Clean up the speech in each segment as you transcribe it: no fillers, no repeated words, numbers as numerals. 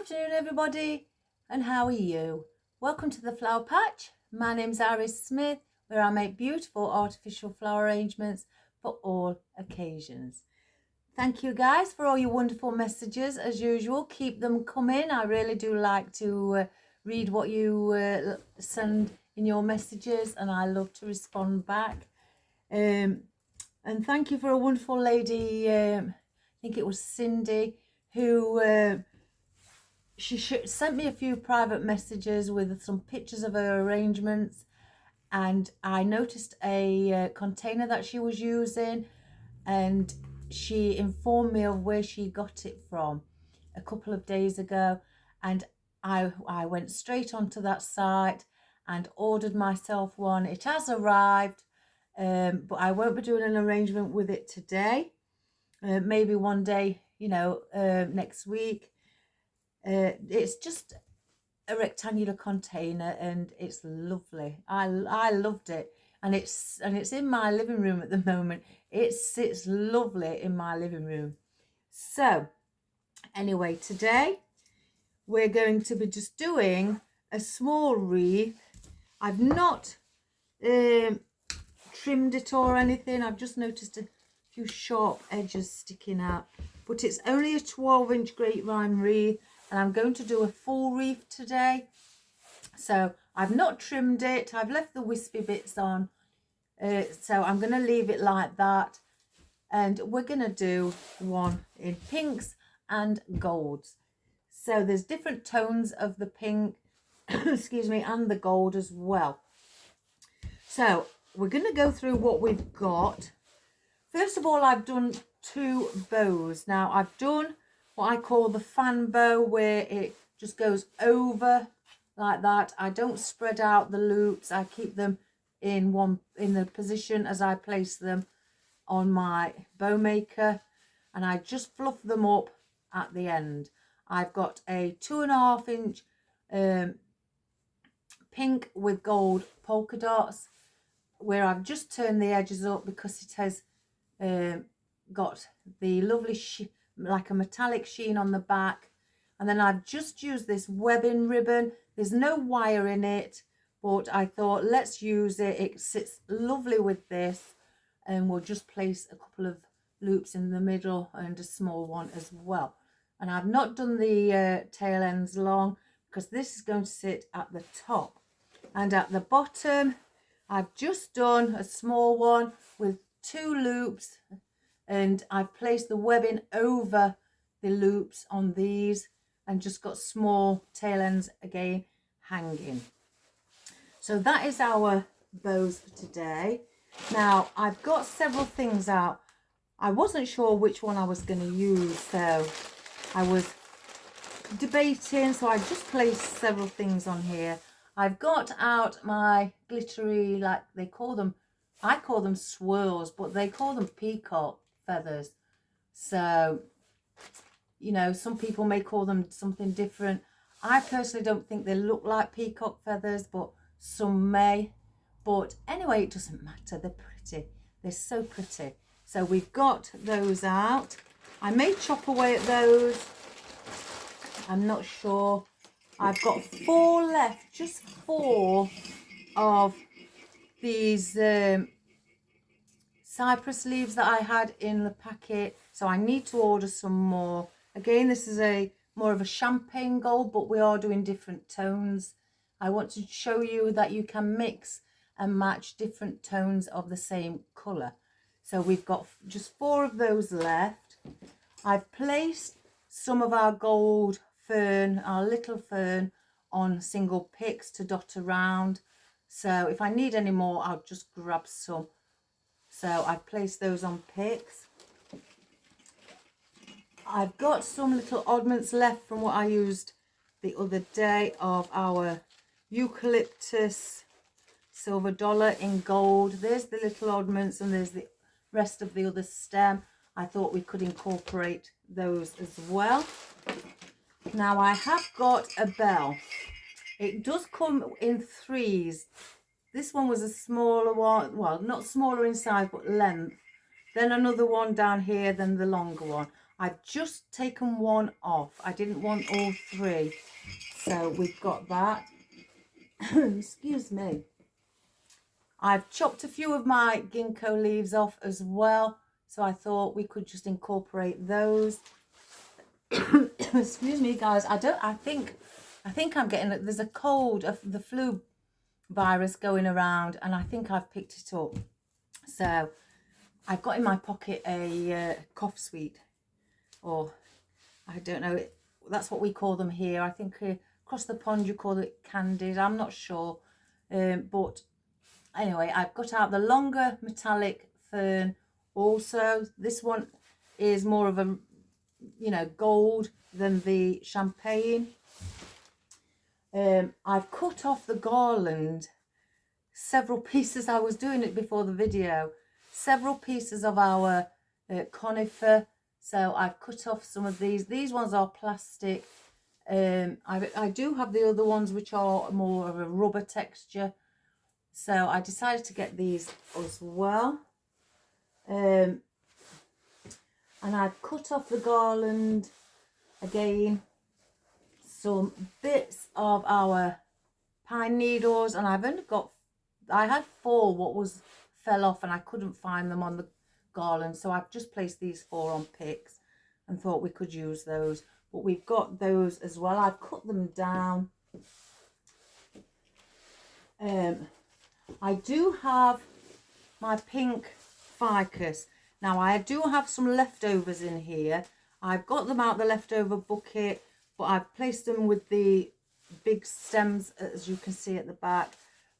afternoon everybody, and how are you? Welcome to the Flower Patch. My name's Iris Smith, where I make beautiful artificial flower arrangements for all occasions. Thank you guys for all your wonderful messages. As usual, keep them coming. I really do like to read what you send in your messages, and I love to respond back. And thank you for a wonderful lady, I think it was Cindy, who she sent me a few private messages with some pictures of her arrangements, and I noticed a container that she was using, and she informed me of where she got it from a couple of days ago, and I went straight onto that site and ordered myself one. It has arrived, but I won't be doing an arrangement with it today. Maybe one day, next week. It's just a rectangular container, and it's lovely. I loved it, and it's in my living room at the moment. It sits lovely in my living room. So anyway, today we're going to be just doing a small wreath. I've not trimmed it or anything. I've just noticed a few sharp edges sticking out, but it's only a 12-inch grapevine wreath, and I'm going to do a full wreath today. So I've not trimmed it. I've left the wispy bits on. So I'm going to leave it like that. And we're going to do one in pinks and golds. So there's different tones of the pink, excuse me, and the gold as well. So we're going to go through what we've got. First of all, I've done 2 bows. Now I've done what I call the fan bow, where it just goes over like that. I don't spread out the loops. I keep them in the position as I place them on my bow maker, and I just fluff them up at the end. I've got a 2.5-inch pink with gold polka dots, where I've just turned the edges up because it has got the lovely like a metallic sheen on the back. And then I've just used this webbing ribbon. There's no wire in it, but I thought let's use it. It sits lovely with this, and we'll just place a couple of loops in the middle and a small one as well. And I've not done the tail ends long because this is going to sit at the top, and at the bottom I've just done a small one with 2 loops, and I've placed the webbing over the loops on these and just got small tail ends again hanging. So that is our bows for today. Now I've got several things out. I wasn't sure which one I was going to use, so I was debating, so I just placed several things on here. I've got out my glittery, like they call them, I call them swirls, but they call them peacock feathers. So, some people may call them something different. I personally don't think they look like peacock feathers, but some may. But anyway, it doesn't matter. They're pretty. They're so pretty. So we've got those out. I may chop away at those. I'm not sure. I've got 4 left, just 4 of these cypress leaves that I had in the packet, so I need to order some more. Again, this is more of a champagne gold, but we are doing different tones. I want to show you that you can mix and match different tones of the same color. So we've got just 4 of those left. I've placed some of our gold fern, our little fern, on single picks to dot around. So if I need any more, I'll just grab some. So I've placed those on picks. I've got some little oddments left from what I used the other day of our eucalyptus silver dollar in gold. There's the little oddments, and there's the rest of the other stem. I thought we could incorporate those as well. Now I have got a bell. It does come in 3s. This one was a smaller one, well, not smaller in size, but length. Then another one down here, then the longer one. I've just taken one off. I didn't want all three. So we've got that. Excuse me. I've chopped a few of my ginkgo leaves off as well. So I thought we could just incorporate those. Excuse me, guys. I think I'm getting, there's a cold of the flu virus going around, and I think I've picked it up. So I've got in my pocket a cough sweet, or I don't know, that's what we call them here. I think across the pond you call it candied. I'm not sure, but anyway, I've got out the longer metallic fern. Also, this one is more of a, you know, gold than the champagne. I've cut off the garland, several pieces. I was doing it before the video, several pieces of our conifer. So I've cut off some of these ones are plastic. I do have the other ones which are more of a rubber texture, so I decided to get these as well. And I've cut off the garland again, some bits of our pine needles, and I've only got, I had 4 what fell off, and I couldn't find them on the garland, so I've just placed these 4 on picks and thought we could use those. But we've got those as well. I've cut them down. I do have my pink ficus. Now I do have some leftovers in here. I've got them out the leftover bucket, but I've placed them with the big stems, as you can see at the back.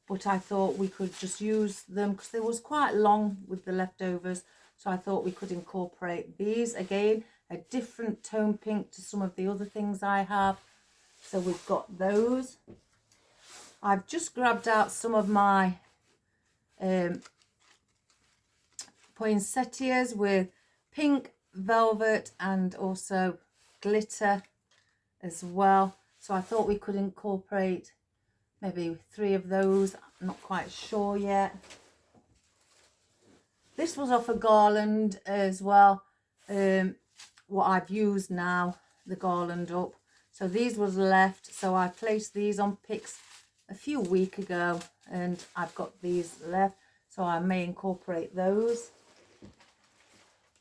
But I thought we could just use them because they was quite long with the leftovers. So I thought we could incorporate these. Again, a different tone pink to some of the other things I have. So we've got those. I've just grabbed out some of my poinsettias with pink velvet and also glitter as well. So I thought we could incorporate maybe 3 of those. I'm not quite sure yet. This was off a garland as well. What I've used now, the garland up. So these was left. So I placed these on picks a few weeks ago, and I've got these left. So I may incorporate those.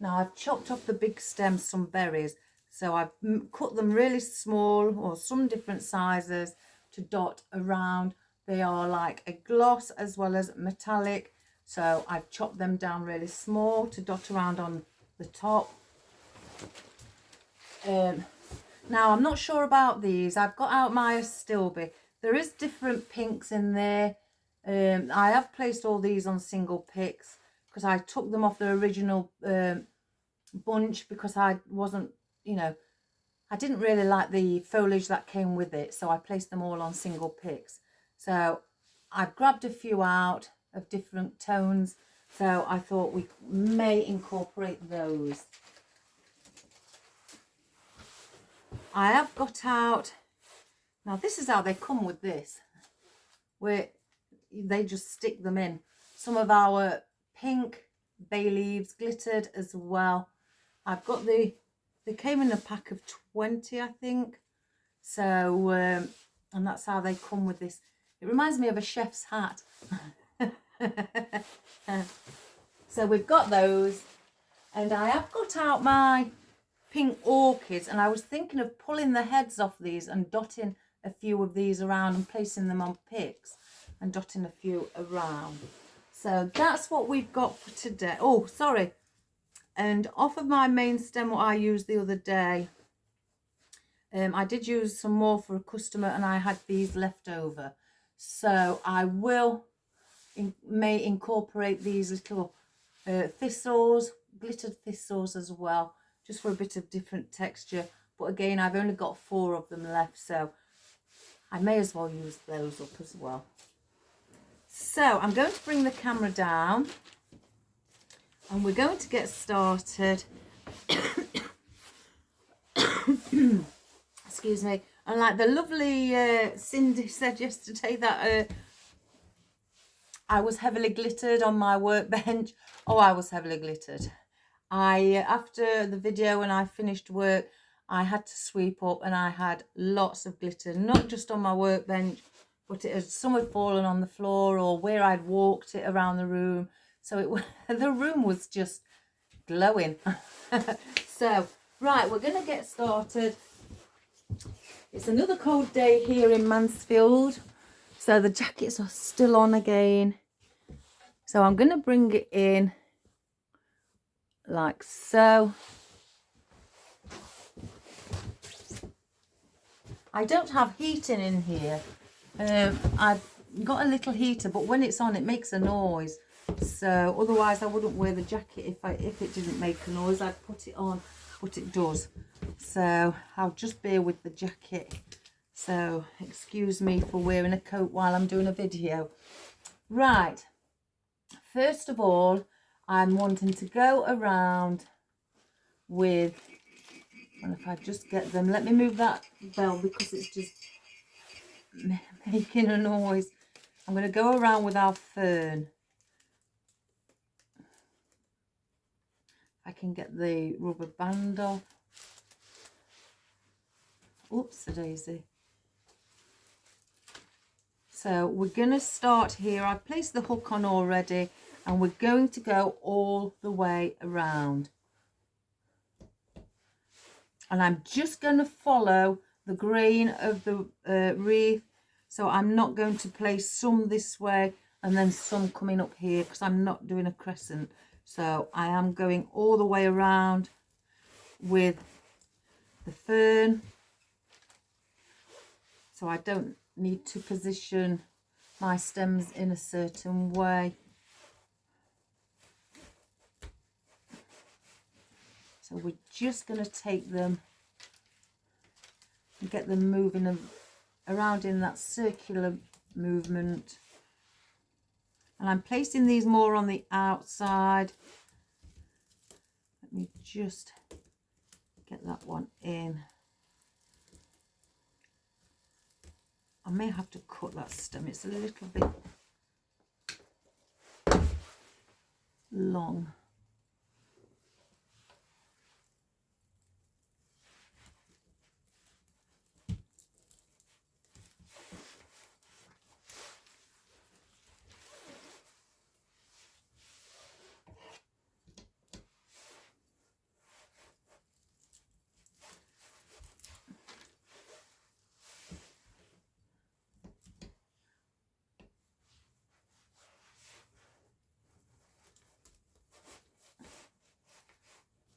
Now I've chopped off the big stems, some berries. So I've cut them really small, or some different sizes, to dot around. They are like a gloss as well as metallic. So I've chopped them down really small to dot around on the top. Now I'm not sure about these. I've got out my Astilbe. There is different pinks in there. I have placed all these on single picks because I took them off the original bunch because I wasn't, you know, I didn't really like the foliage that came with it. So I placed them all on single picks. So I've grabbed a few out of different tones. So I thought we may incorporate those. I have got out, now this is how they come with this, where they just stick them in. Some of our pink bay leaves, glittered as well. I've got they came in a pack of 20, I think. So, and that's how they come with this. It reminds me of a chef's hat. So we've got those, and I have got out my pink orchids, and I was thinking of pulling the heads off these and dotting a few of these around and placing them on picks and dotting a few around. So that's what we've got for today. Oh, sorry. And off of my main stem, what I used the other day, I did use some more for a customer, and I had these left over. So I may incorporate these little thistles, glittered thistles as well, just for a bit of different texture. But again, I've only got 4 of them left, so I may as well use those up as well. So I'm going to bring the camera down, and we're going to get started. Excuse me. And like the lovely Cindy said yesterday, that I was heavily glittered on my workbench. Oh, I was heavily glittered. After the video, when I finished work, I had to sweep up, and I had lots of glitter, not just on my workbench, but it had some had fallen on the floor or where I'd walked it around the room. So the room was just glowing. So, right, we're going to get started. It's another cold day here in Mansfield, so the jackets are still on again. So I'm going to bring it in like so. I don't have heating in here. I've got a little heater, but when it's on, it makes a noise. So otherwise, I wouldn't wear the jacket if it didn't make a noise. I'd put it on, but it does. So I'll just bear with the jacket. So excuse me for wearing a coat while I'm doing a video. Right. First of all, I'm wanting to go around with, and if I just get them, let me move that bell because it's just making a noise. I'm going to go around with our fern. I can get the rubber band off. Oops, a daisy. So we're going to start here. I've placed the hook on already, and we're going to go all the way around. And I'm just going to follow the grain of the wreath. So I'm not going to place some this way and then some coming up here, because I'm not doing a crescent. So I am going all the way around with the fern. So I don't need to position my stems in a certain way. So we're just going to take them and get them moving around in that circular movement. And I'm placing these more on the outside. Let me just get that one in. I may have to cut that stem. It's a little bit long.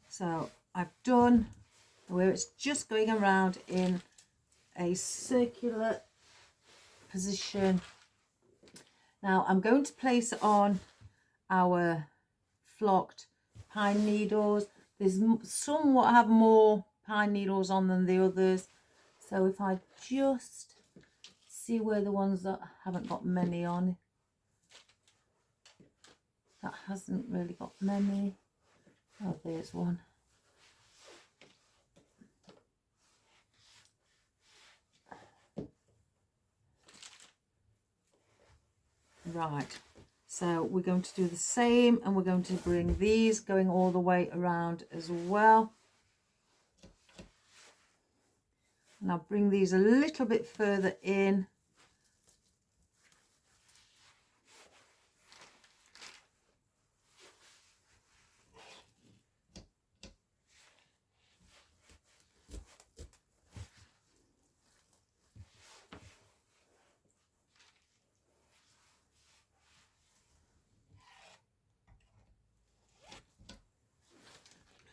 So I've done where it's just going around in a circular position. Now I'm going to place on our flocked pine needles. There's some what have more pine needles on than the others. So if I just see where the ones that haven't got many on, that hasn't really got many. Oh, there's one. Right, so we're going to do the same, and we're going to bring these going all the way around as well. And I'll bring these a little bit further in.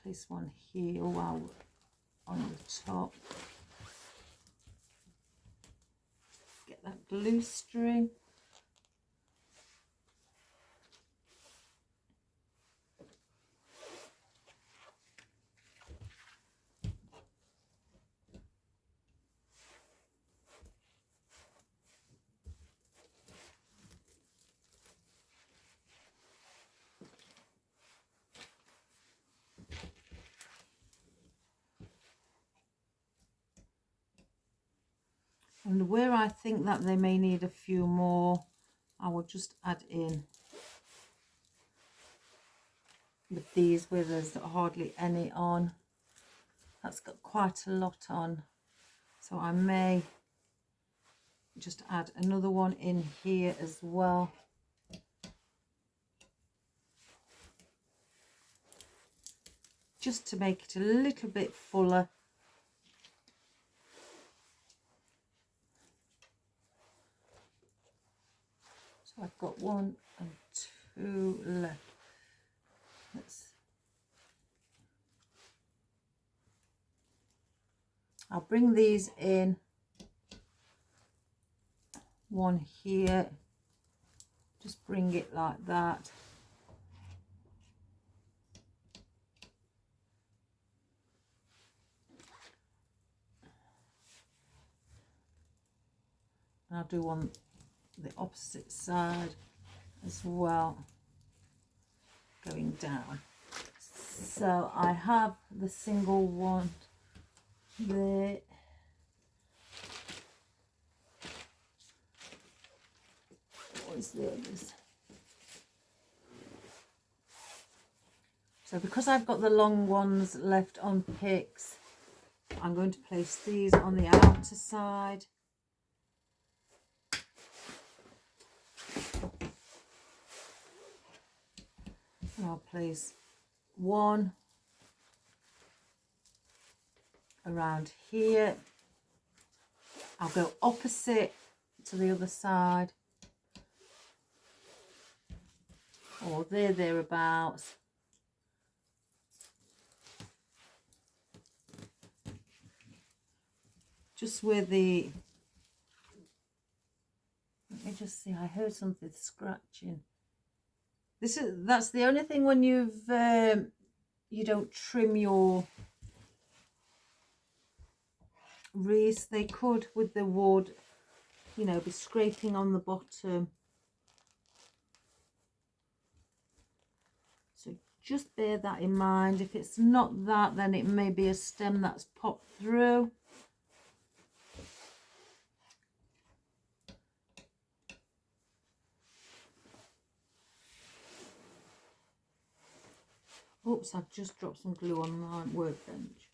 Place one here while on the top. Get that glue string. And where I think that they may need a few more, I will just add in with these where there's hardly any on. That's got quite a lot on, so I may just add another one in here as well. Just to make it a little bit fuller. So I've got 1 and 2 left. I'll bring these in, one here, just bring it like that. And I'll do on the opposite side as well, going down. So I have the single one there. What is the others? So because I've got the long ones left on picks, I'm going to place these on the outer side. And I'll place one around here. I'll go opposite to the other side, or thereabouts. Just where the, let me just see, I heard something scratching. That's the only thing when you don't trim your wreaths. They could, with the wood, you know, be scraping on the bottom. So just bear that in mind. If it's not that, then it may be a stem that's popped through. Oops, I've just dropped some glue on my workbench.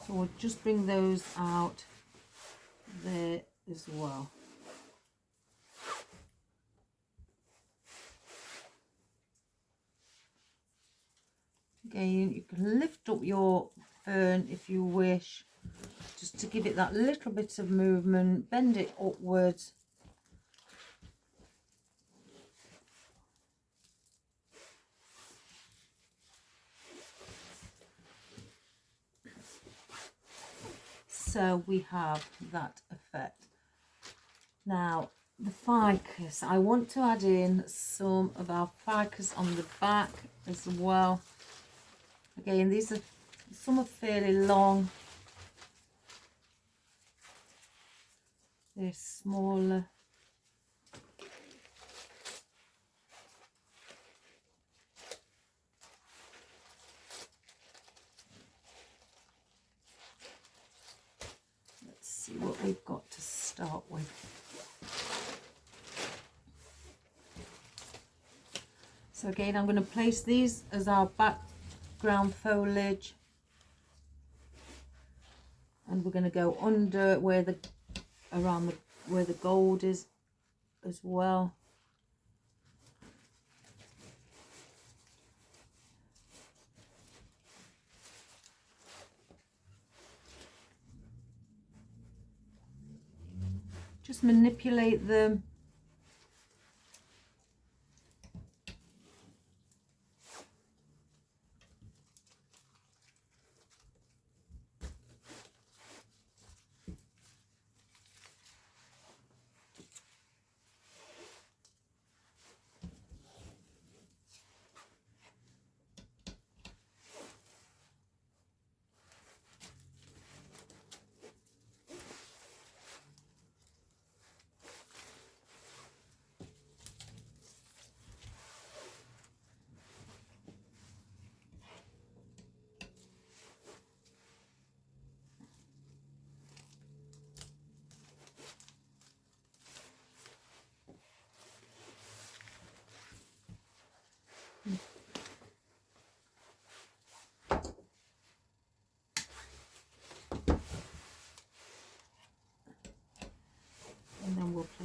So we'll just bring those out there as well. Again, you can lift up your fern if you wish, just to give it that little bit of movement, bend it upwards. So we have that effect. Now the ficus, I want to add in some of our ficus on the back as well. Again, these are, some are fairly long, they're smaller. See what we've got to start with. So again, I'm going to place these as our background foliage, and we're going to go under where the where the gold is as well. Just manipulate them.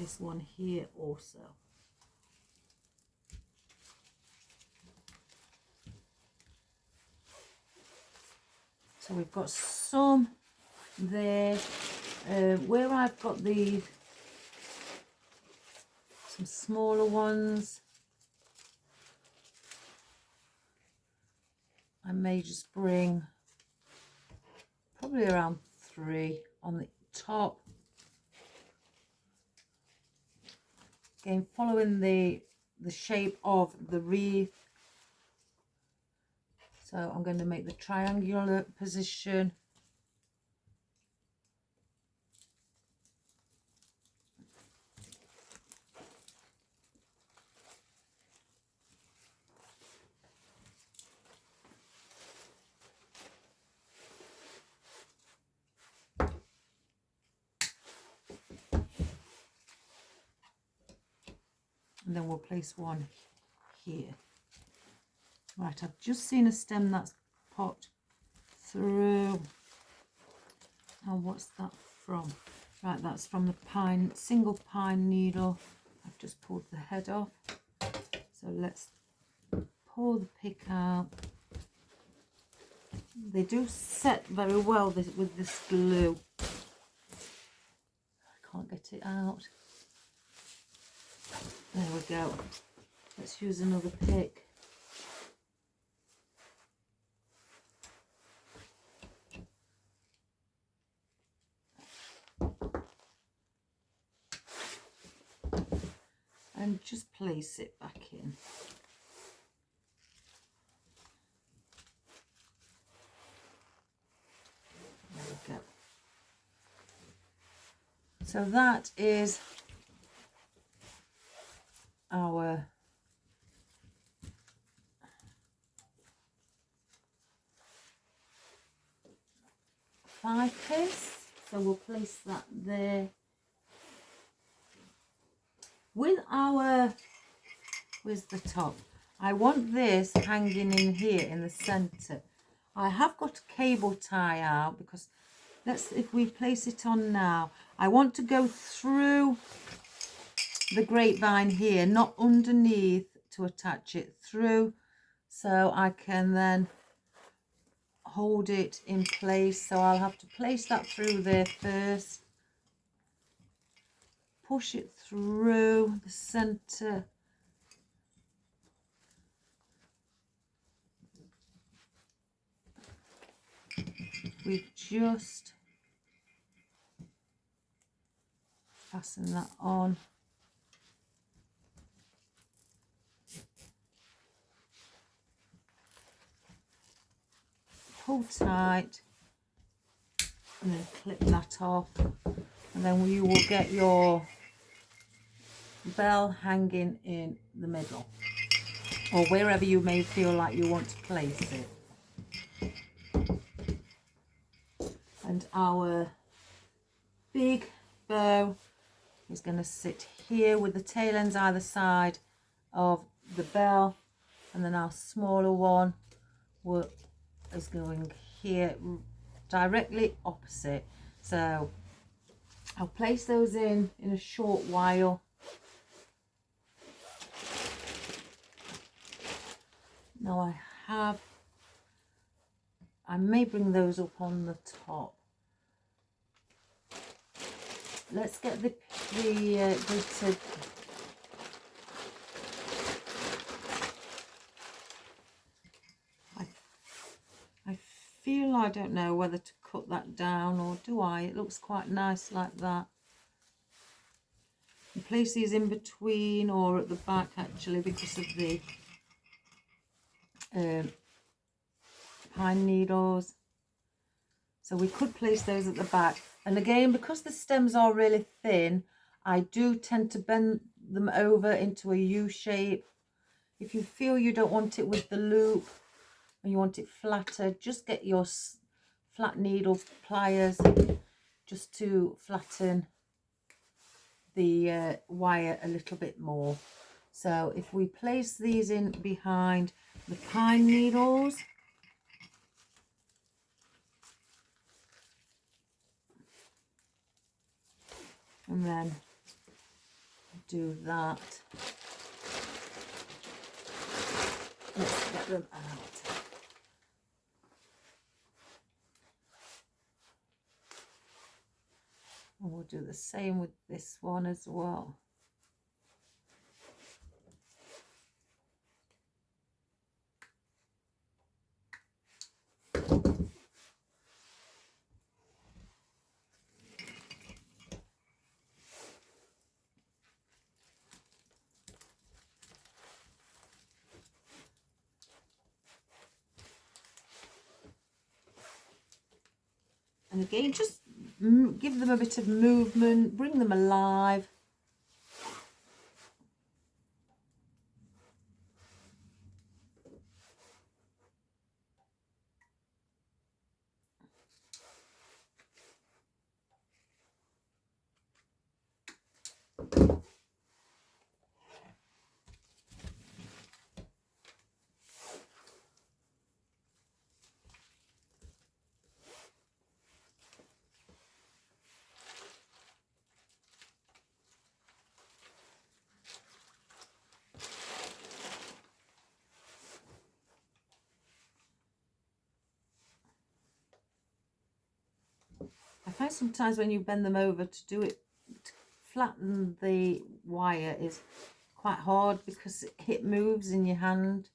place one here also. So we've got some there. Where I've got the some smaller ones, I may just bring probably around 3 on the top. Again, following the shape of the wreath. So I'm going to make the triangular position. And then we'll place one here. Right, I've just seen a stem that's popped through. And what's that from? Right, that's from the pine, single pine needle. I've just pulled the head off. So let's pull the pick out. They do set very well with this glue. I can't get it out. There we go. Let's use another pick. And just place it back in. There we go. So that is our five-piece. So we'll place that there. With our, where's the top? I want this hanging in here in the center. I have got a cable tie out because if we place it on now, I want to go through the grapevine here, not underneath, to attach it through, so I can then hold it in place. So I'll have to place that through there first. Push it through the center. We just fasten that on. Pull tight and then clip that off, and then you will get your bell hanging in the middle, or wherever you may feel like you want to place it. And our big bow is going to sit here with the tail ends either side of the bell, and then our smaller one is going here directly opposite. So I'll place those in a short while. Now I may bring those up on the top. Let's get the glittered. I feel I don't know whether to cut that down, or do I? It looks quite nice like that. And place these in between or at the back, actually, because of the pine needles. So we could place those at the back. And again, because the stems are really thin, I do tend to bend them over into a U shape. If you feel you don't want it with the loop and you want it flatter, just get your flat needle pliers just to flatten the wire a little bit more. So if we place these in behind the pine needles, and then do that. Let's get them out. And we'll do the same with this one as well. And again, just give them a bit of movement, bring them alive. I find sometimes when you bend them over to do it, to flatten the wire is quite hard because it moves in your hand.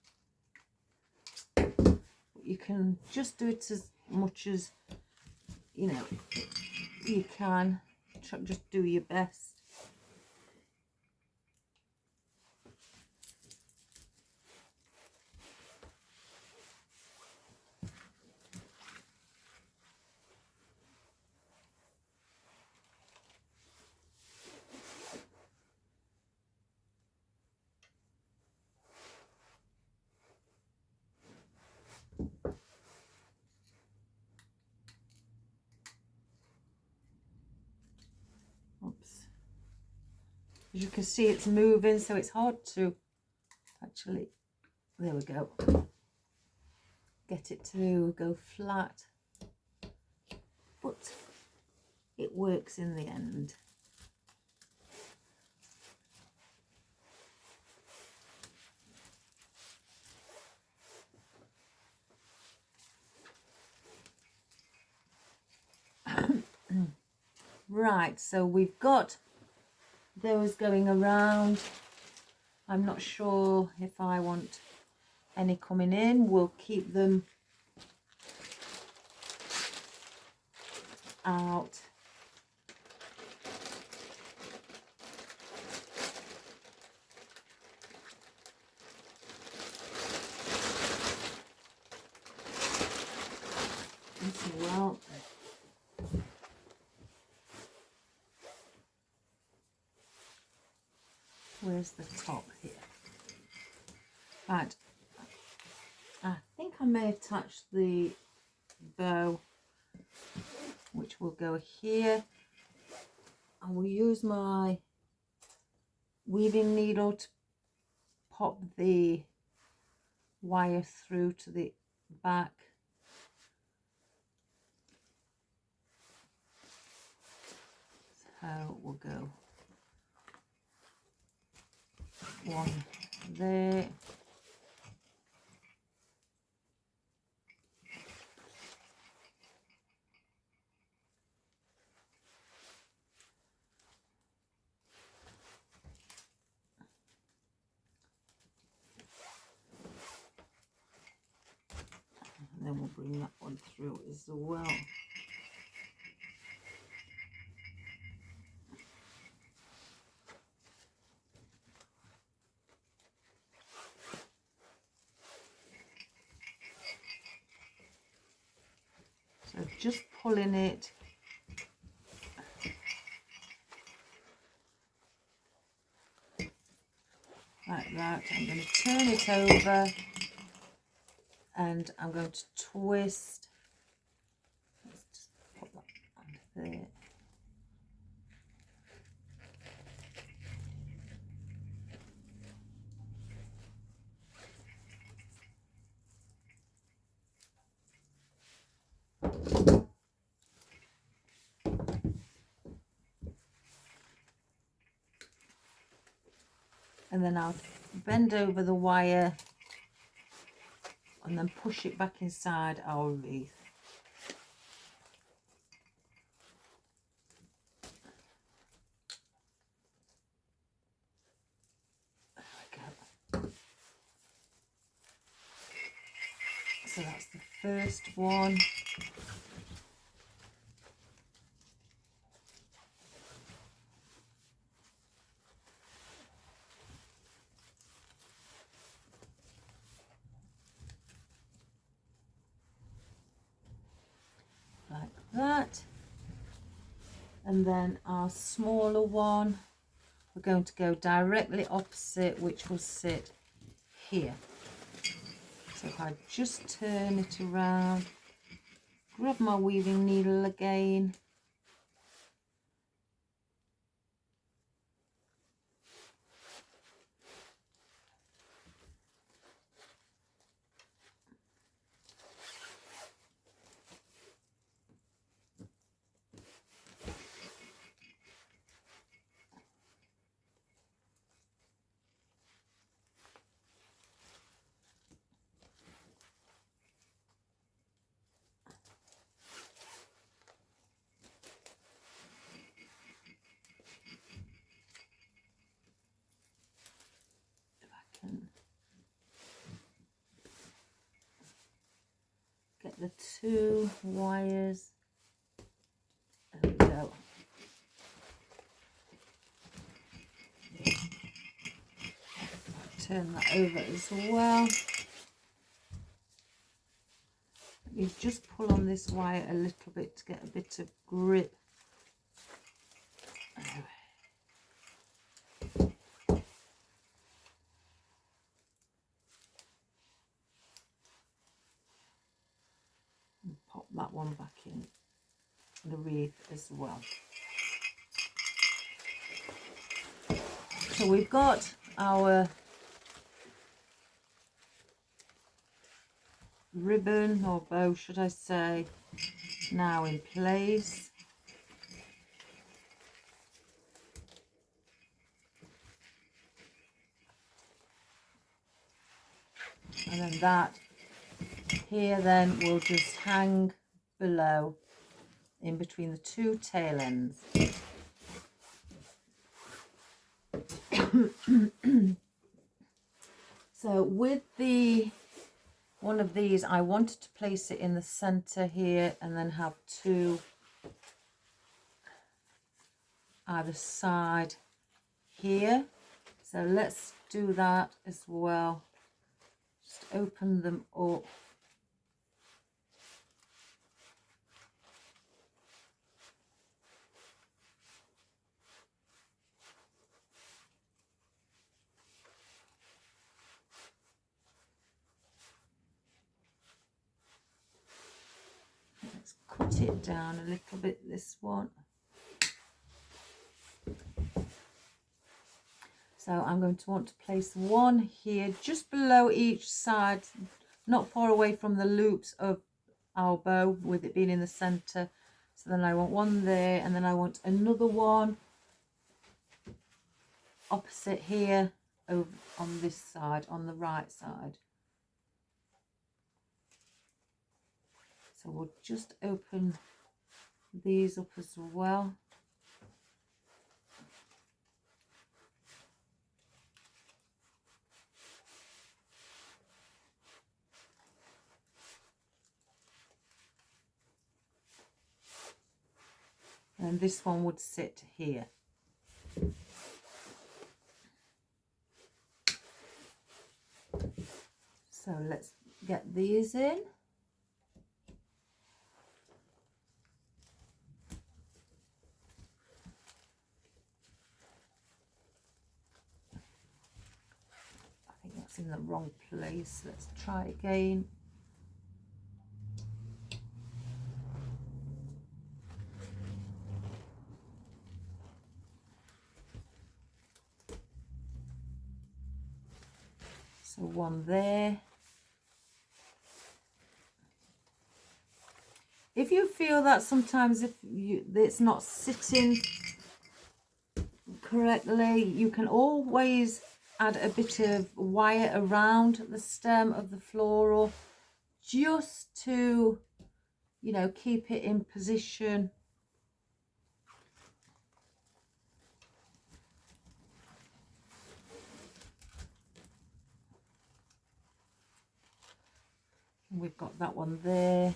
You can just do it as much as, you know, you can. Just do your best. Oops. As you can see, it's moving, so it's hard to actually, there we go, get it to go flat, but it works in the end. Right, so we've got those going around. I'm not sure if I want any coming in. We'll keep them out. As well. Where's the top here? Right, I think I may attach the bow, which will go here. I will use my weaving needle to pop the wire through to the back. So we'll go one there, and then we'll bring that one through as well. So just pulling it like that. I'm going to turn it over and I'm going to twist. Let's just put that under there. and then I'll bend over the wire and then push it back inside our wreath. There we go. So that's the first one. Like that. And then our smaller one, we're going to go directly opposite, which will sit here. So if I just turn it around, grab my weaving needle again, get the two wires. There we go. Turn that over as well. You just pull on this wire a little bit to get a bit of grip. And pop that one back in the wreath as well. So we've got our ribbon, or bow should I say, now in place. And then that here then will just hang below in between the two tail ends. So with the one of these, I wanted to place it in the center here and then have two either side here. So let's do that as well. Just open them up. Let's cut it down a little bit, this one. So I'm going to want to place one here just below each side, not far away from the loops of our bow, with it being in the center. So then I want one there, and then I want another one opposite here over on this side, on the right side. So we'll just open these up as well. And this one would sit here. So let's get these in. I think that's in the wrong place. Let's try again. So one there. If you feel that sometimes it's not sitting correctly, you can always add a bit of wire around the stem of the floral, just to, you know, keep it in position. We've got that one there.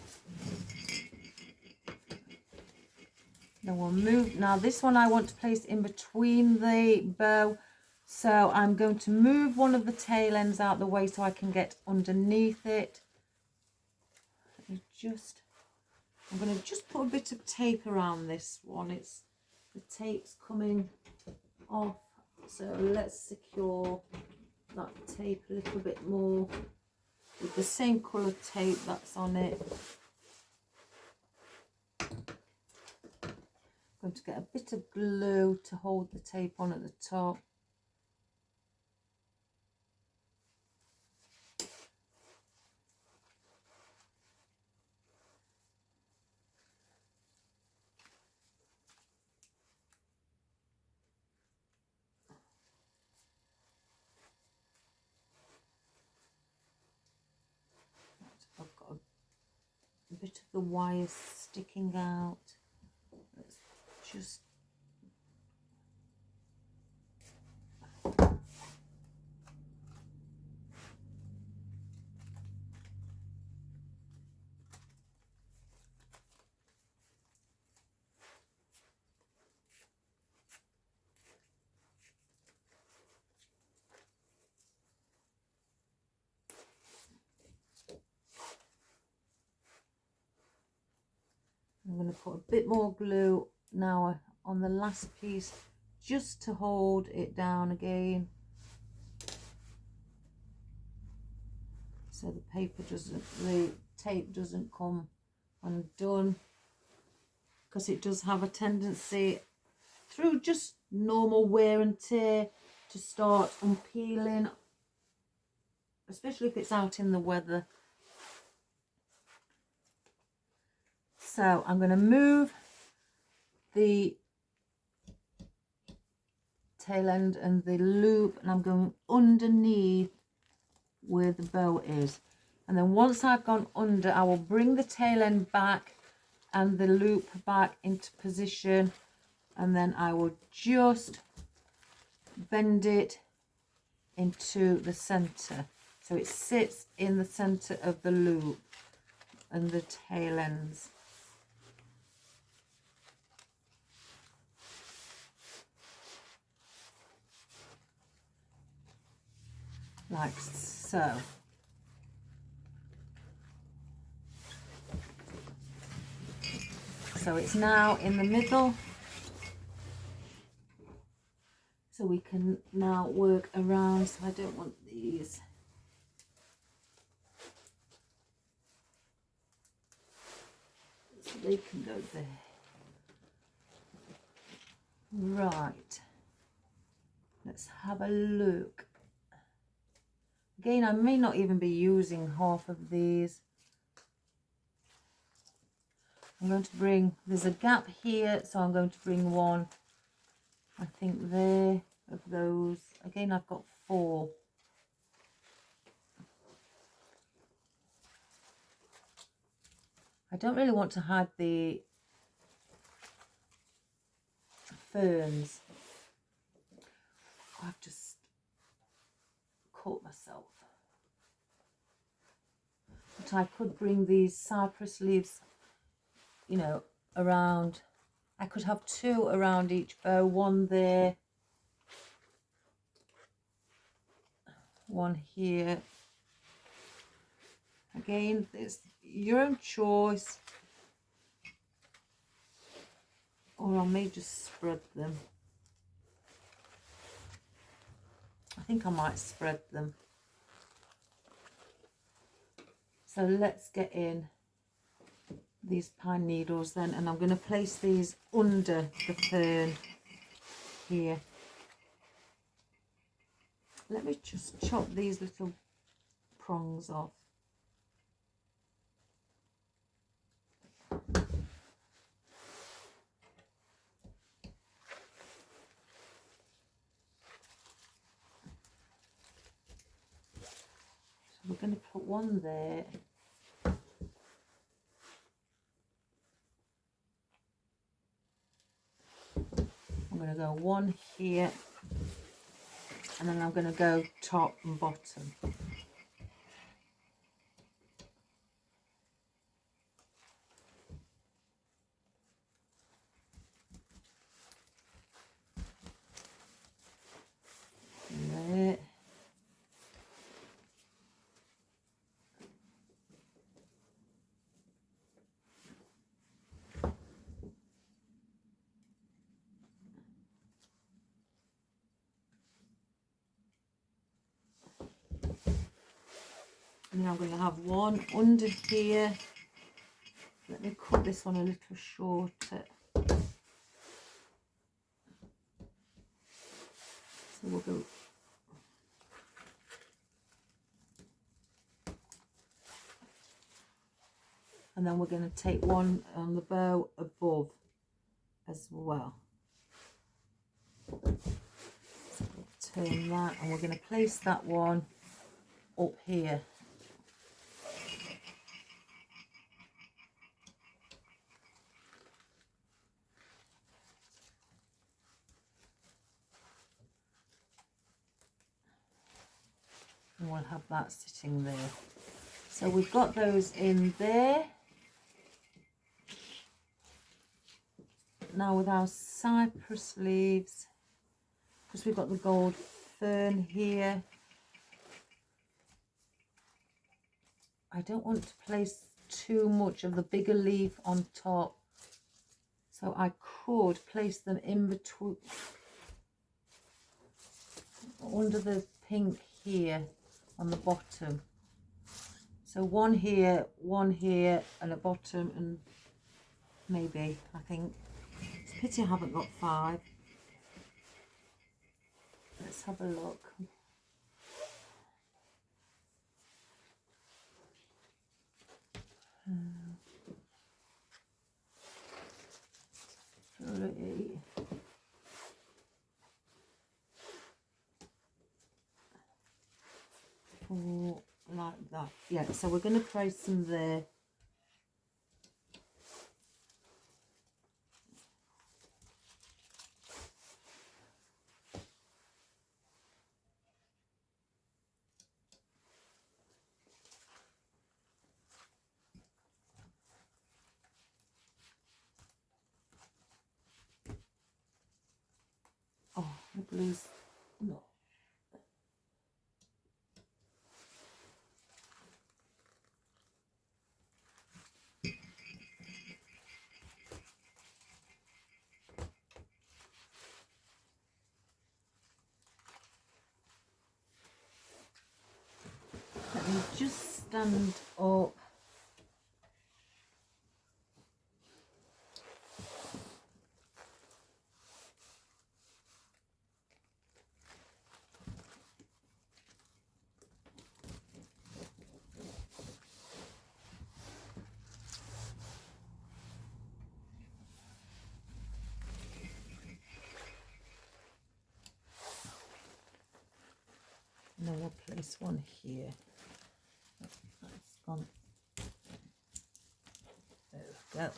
Then we'll move. Now this one I want to place in between the bow. So I'm going to move one of the tail ends out the way so I can get underneath it. I'm going to just put a bit of tape around this one. The tape's coming off. So let's secure that tape a little bit more with the same colour tape that's on it. I'm going to get a bit of glue to hold the tape on at the top. I've got a bit of the wire sticking out. Let's just I'm going to put a bit more glue now on the last piece just to hold it down again, so the tape doesn't come undone, because it does have a tendency through just normal wear and tear to start unpeeling, especially if it's out in the weather. So I'm going to move the tail end and the loop, and I'm going underneath where the bow is. And then once I've gone under, I will bring the tail end back and the loop back into position, and then I will just bend it into the center so it sits in the center of the loop and the tail ends. Like so. So it's now in the middle. So we can now work around. So I don't want these. So they can go there. Right. Let's have a look. Again, I may not even be using half of these. I'm going to bring, there's a gap here, so I'm going to bring one, I think there, of those. Again, I've got 4. I don't really want to hide the ferns. I've just caught myself. But I could bring these cypress leaves, you know, around. I could have 2 around each bow, one there, one here. Again, it's your own choice, or I may just spread them. I think I might spread them. So let's get in these pine needles then, and I'm going to place these under the fern here. Let me just chop these little prongs off. we're going to put one there. I'm going to go one here, and then I'm going to go top and bottom. There. And then I'm going to have one under here. Let me cut this one a little shorter. So we'll go. And then we're going to take one on the bow above as well. So we'll turn that, and we're going to place that one up here. And we'll have that sitting there. So we've got those in there. Now with our cypress leaves, because we've got the gold fern here, I don't want to place too much of the bigger leaf on top. So I could place them in between, under the pink here on the bottom. So one here, and a bottom, and maybe, I think. It's a pity I haven't got 5. Let's have a look. Three. Four, like that. Yeah, so we're going to place them there. Oh, the blues, no. Let me just stand up. And then we'll place one here. That's gone. There we go.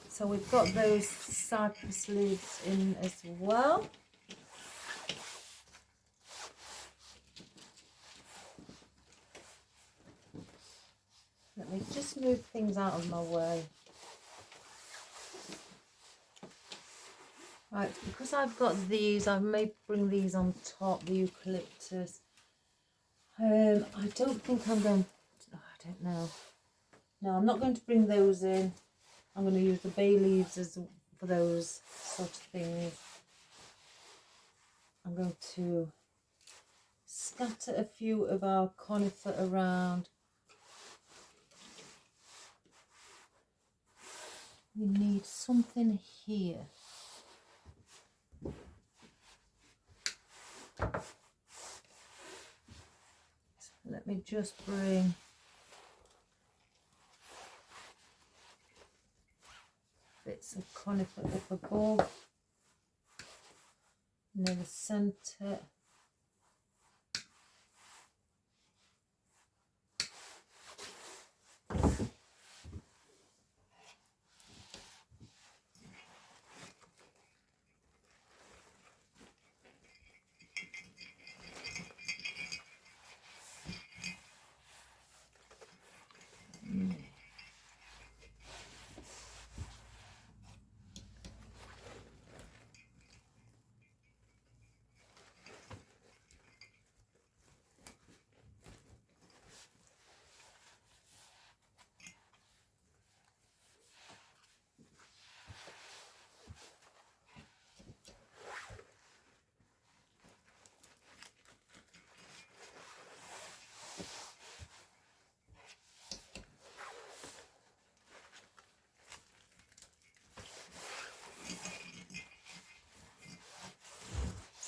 So we've got those cypress leaves in as well. Let me just move things out of my way. Right, because I've got these, I may bring these on top, the eucalyptus. I don't think I'm going to, I don't know. No, I'm not going to bring those in. I'm going to use the bay leaves for those sort of things. I'm going to scatter a few of our conifer around. We need something here. So let me just bring bits of conifer up above, near the centre.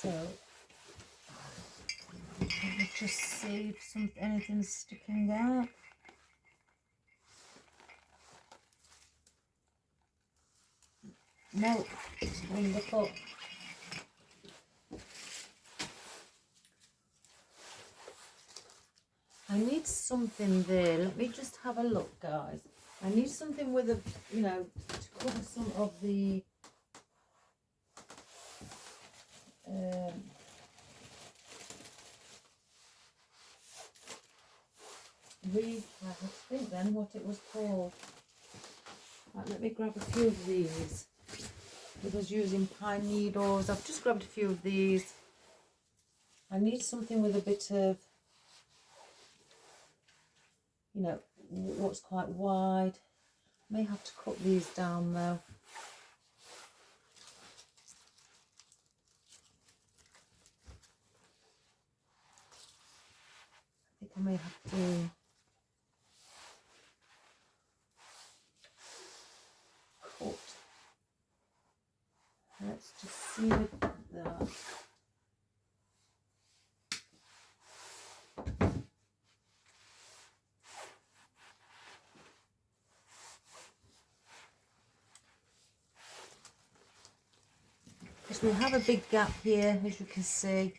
So let me just see if anything's sticking out. No, it's wonderful. I need something there. Let me just have a look, guys. I need something with a, you know, to cover some of the wreath. I have to think then what it was called. Right, let me grab a few of these. I was using pine needles. I've just grabbed a few of these. I need something with a bit of, you know, what's quite wide. May have to cut these down though. I think I may have to cut. Let's just see with that. Because we have a big gap here, as you can see.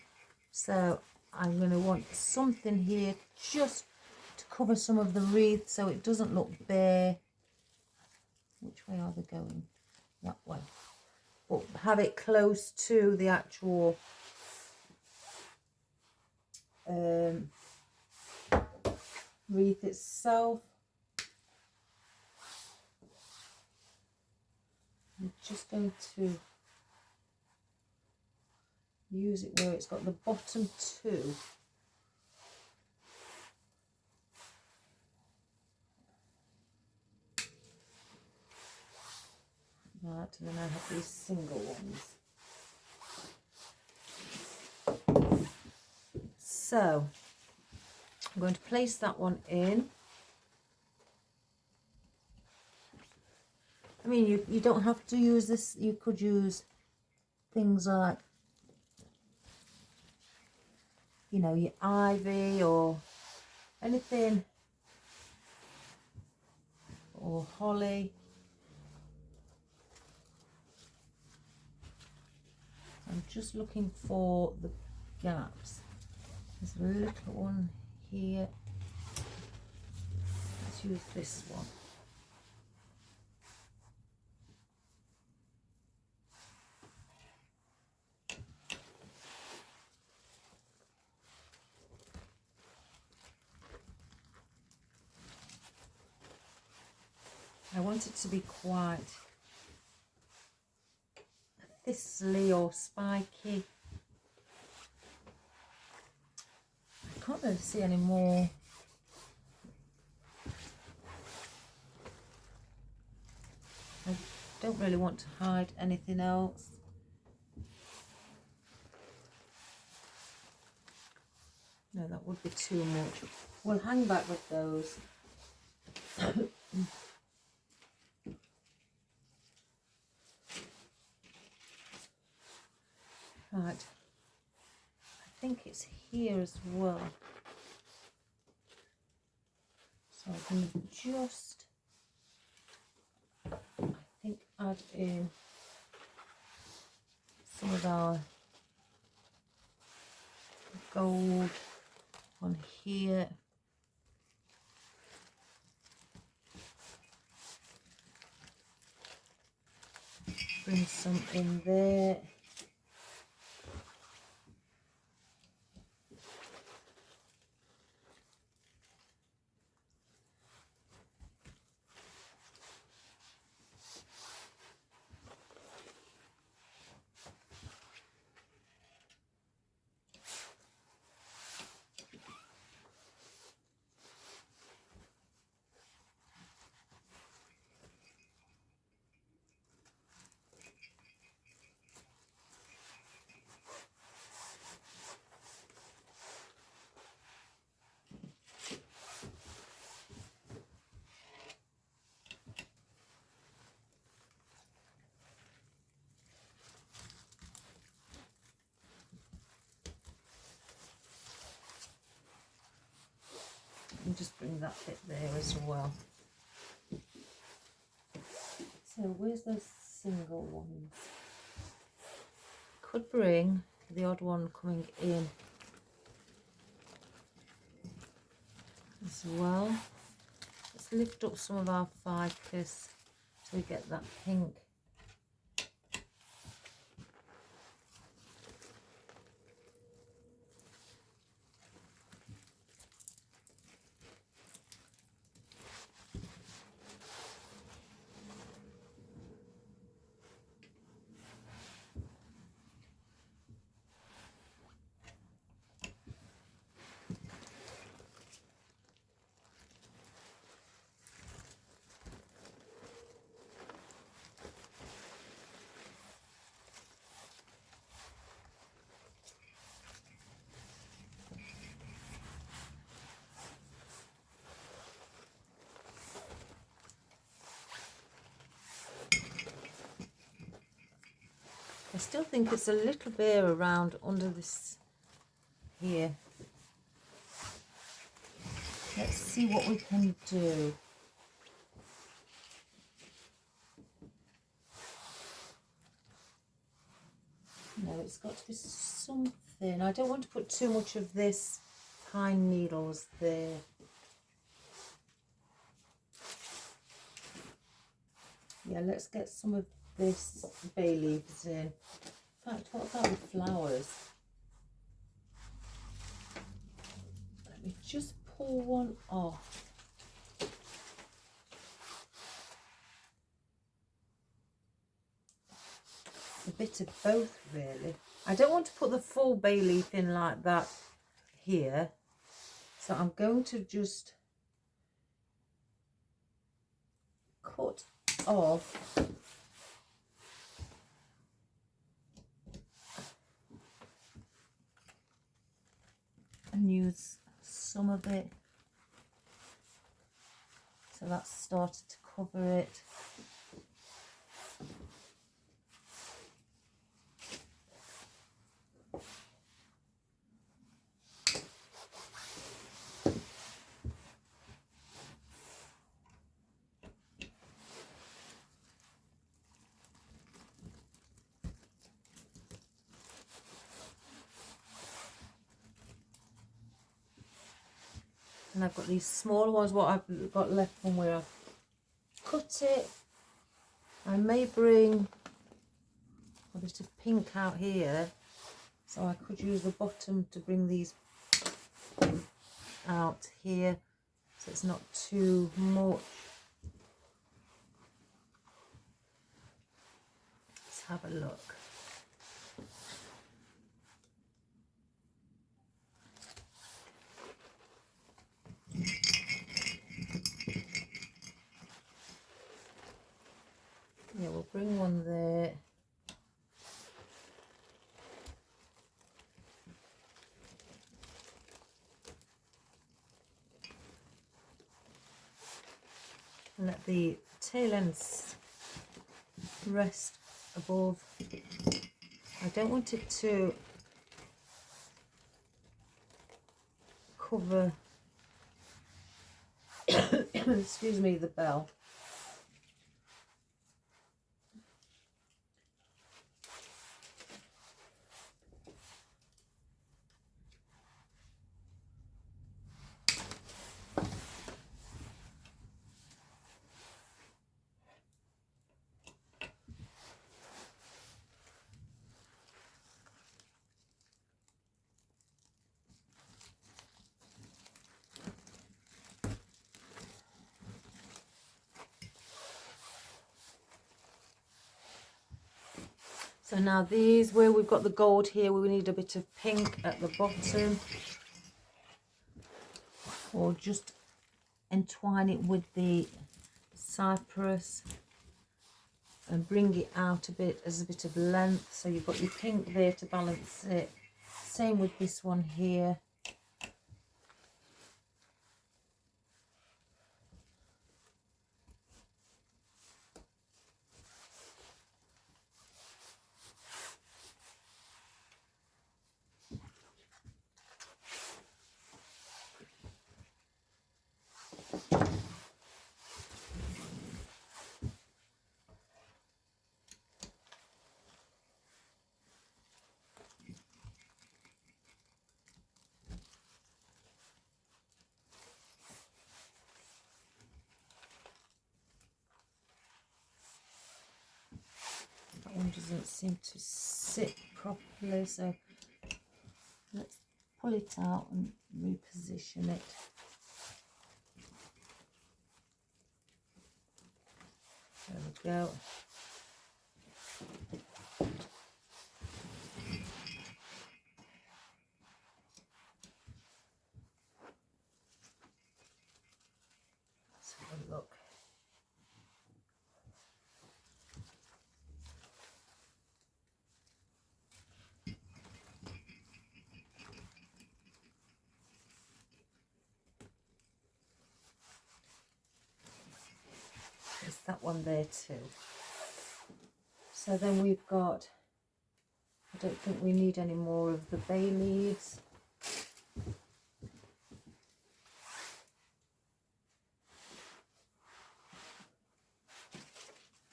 So I'm going to want something here just to cover some of the wreath so it doesn't look bare. Which way are they going? That way. But have it close to the actual wreath itself. I'm just going to use it where it's got the bottom two. Right, and then I have these single ones. So I'm going to place that one in. I mean, you don't have to use this. You could use things like, you know, your ivy or anything, or holly. I'm just looking for the gaps. There's a little one here. Let's use this one. I want it to be quite thistly or spiky. I can't really see any more. I don't really want to hide anything else. No, that would be too much. We'll hang back with those. Right, I think it's here as well. So I can just, I think, add in some of our gold on here. Bring some in there. can just bring that bit there as well. So where's those single ones? Could bring the odd one coming in as well. Let's lift up some of our ficus so we get that pink. I still think it's a little bare around under this here. Let's see what we can do. No, it's got to be something. I don't want to put too much of this pine needles there. Yeah, let's get some of this bay leaves in. In fact, what about the flowers? Let me just pull one off. A bit of both, really. I don't want to put the full bay leaf in like that here, so I'm going to just cut off and use some of it. So that's started to cover it. And I've got these smaller ones, what I've got left from where I've cut it. I may bring a bit of pink out here, so I could use the bottom to bring these out here, so it's not too much. Let's have a look. Yeah, we'll bring one there. And let the tail ends rest above. I don't want it to cover, excuse me, the bell. So now these, where we've got the gold here, we need a bit of pink at the bottom. Or just entwine it with the cypress and bring it out a bit as a bit of length. So you've got your pink there to balance it. Same with this one here. one doesn't seem to sit properly, so let's pull it out and reposition it. There we go. Let's have a look. There's that one there too. So then we've got, I don't think we need any more of the bay leaves.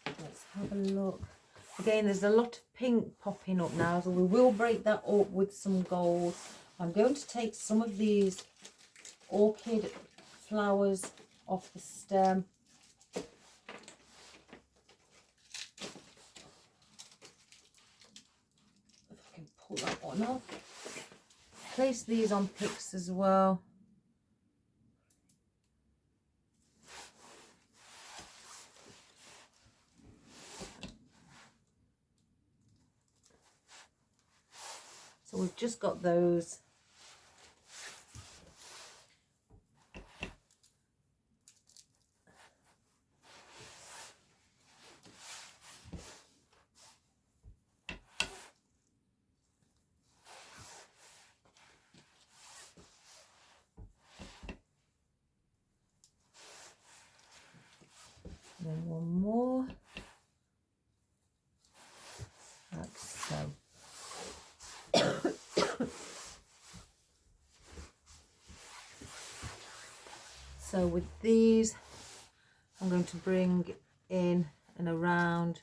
Let's have a look. Again, there's a lot of pink popping up now, so we will break that up with some gold. I'm going to take some of these orchid flowers off the stem. If I can pull that one off. Place these on picks as well. So we've just got those. And then one more, like so. So with these, I'm going to bring in and around.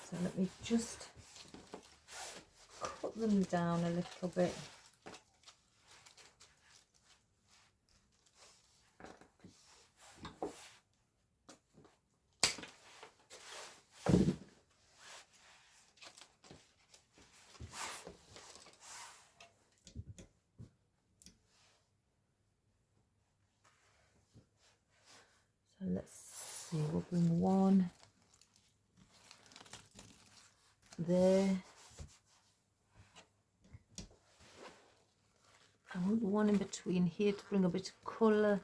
So let me just cut them down a little bit. So let's see, we'll bring one there. I want one in between here to bring a bit of colour.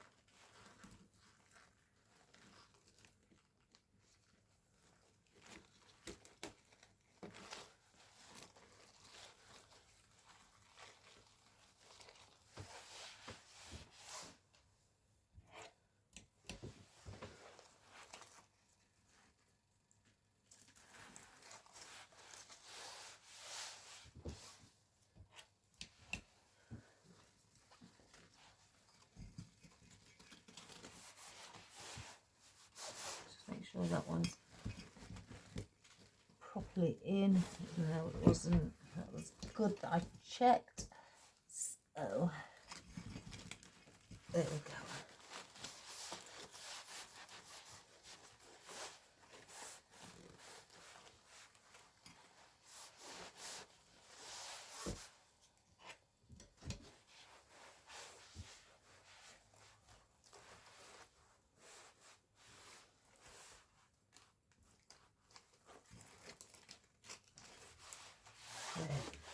Make sure that one's properly in. No, it wasn't. That was good that I checked. So there we go.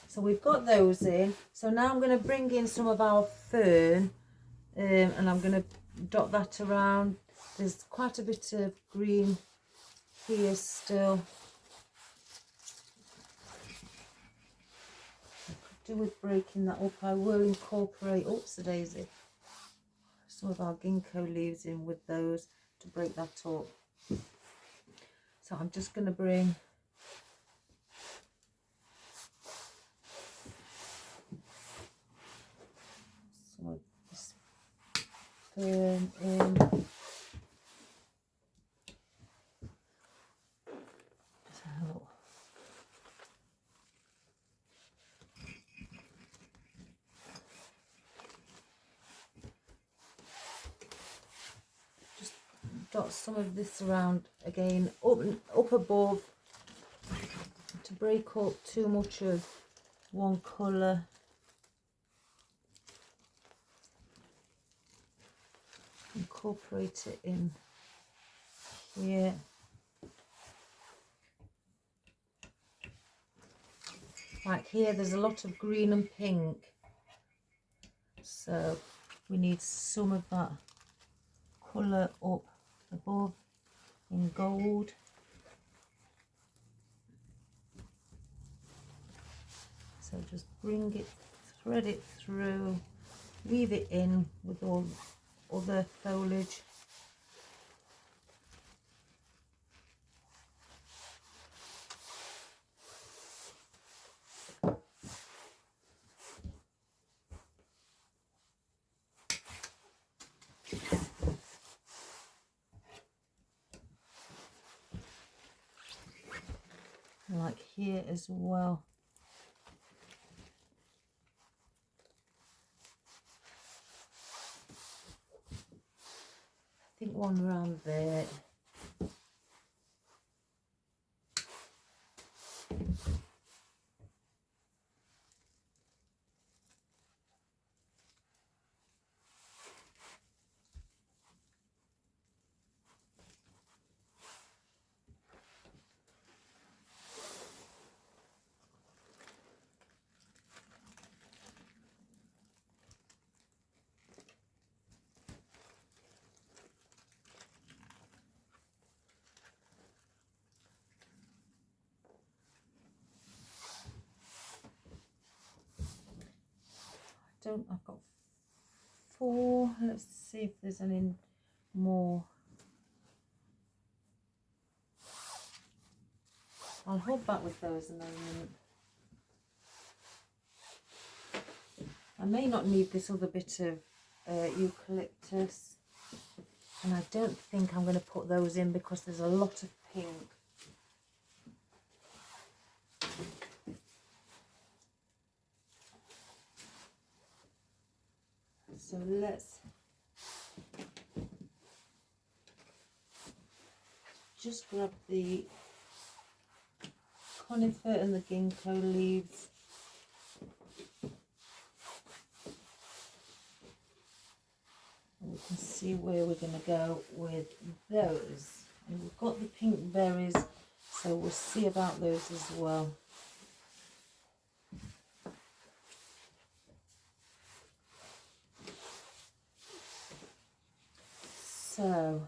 So we've got those in. So now I'm going to bring in some of our fern, and I'm going to dot that around. There's quite a bit of green here still. I could do with breaking that up. I will incorporate, oops, the daisy, some of our ginkgo leaves in with those to break that up. So I'm just going to bring some of this fern in. dot some of this around again, up above, to break up too much of one colour. Incorporate it in here. Like here, there's a lot of green and pink, so we need some of that colour up above in gold. So just bring it, thread it through, weave it in with all other foliage. Like here as well. I think one around there. I've got 4. Let's see if there's any more. I'll hold back with those a moment. I may not need this other bit of eucalyptus, and I don't think I'm going to put those in because there's a lot of pink. So let's just grab the conifer and the ginkgo leaves. And we can see where we're going to go with those. And we've got the pink berries, so we'll see about those as well. So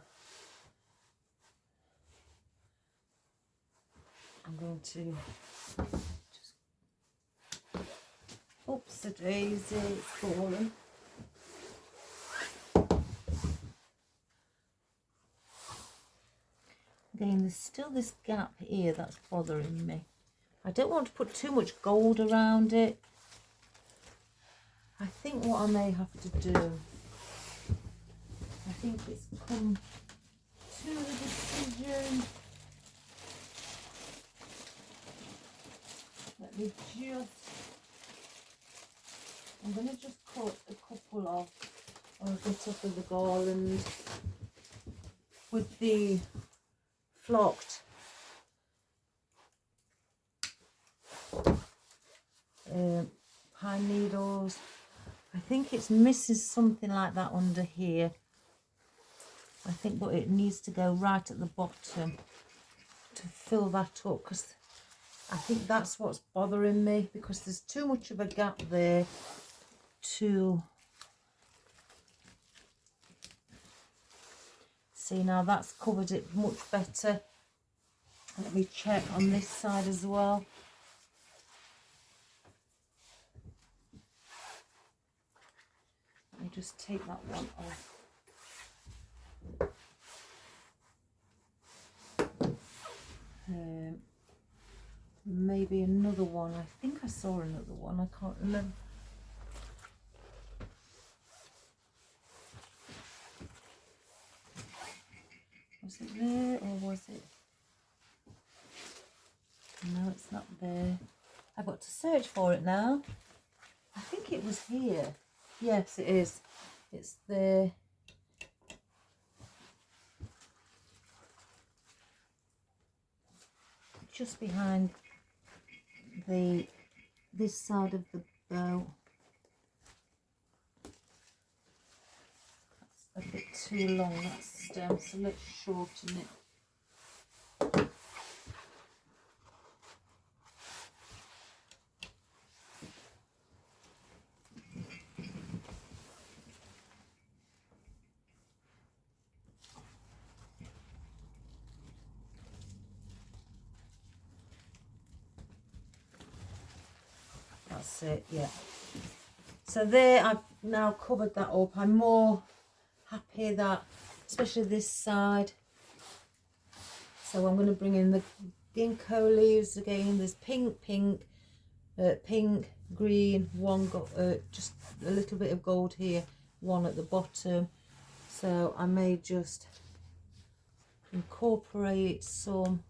I'm going to just, oops, a daisy, it's fallen. Again, there's still this gap here that's bothering me. I don't want to put too much gold around it. I think what I may have to do, I think it's come to the decision. Let me just, I'm going to just cut a couple of, or a bit off of the garland with the flocked pine needles. I think it's missing something like that under here. I think, but it needs to go right at the bottom to fill that up, because I think that's what's bothering me, because there's too much of a gap there to see. Now that's covered it much better. Let me check on this side as well. Let me just take that one off. Maybe another one. I think I saw another one. I can't remember. Was it there or was it? No, it's not there. I've got to search for it now. I think it was here. Yes, it is. It's there. just behind this side of the bow. That's a bit too long, that stem, so let's shorten it. That's it, yeah. So there, I've now covered that up. I'm more happy that, especially this side. So I'm going to bring in the ginkgo leaves again. There's pink, pink, green, just a little bit of gold here, one at the bottom. So I may just incorporate some